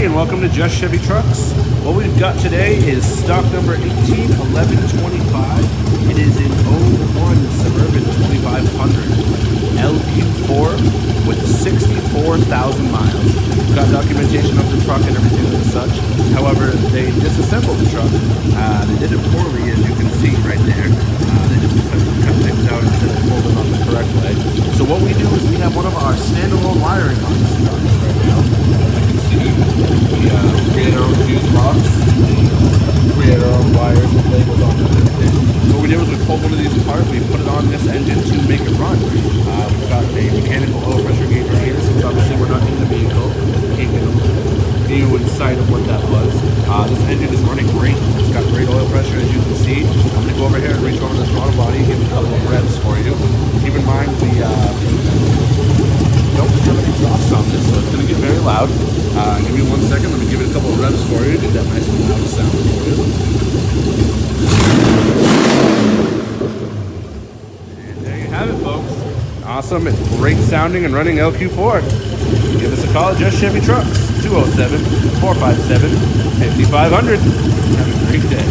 and welcome to Just Chevy Trucks. What we've got today is stock number 181125. It is an 01 Suburban 2500 LQ4 with 64,000 miles. We've got documentation of the truck and everything and such. However, they disassembled the truck. They did it poorly, as you can see right there. They just decided to cut things out instead of fold it on the correct way. So what we do is we have one of our standalone wiring on this truck right now. We create our own fuse box, create our own wires with labels on them and everything. What we did was we pulled one of these apart, we put it on this engine to make it run. We've got a mechanical oil pressure gauge right here, since obviously we're not in the vehicle. Can't get a view inside of what that was. This engine is running great. It's got great oil pressure, as you can see. I'm going to go over here and reach over the throttle body and give it a couple of revs for you. Keep in mind we don't have an exhaust on this, so it's going to get very loud. Give me 1 second, let me give it a couple of revs for you, get that nice and loud sound for you. And there you have it, folks. Awesome and great sounding and running LQ4. Give us a call at Just Chevy Trucks, 207-457-5500. Have a great day.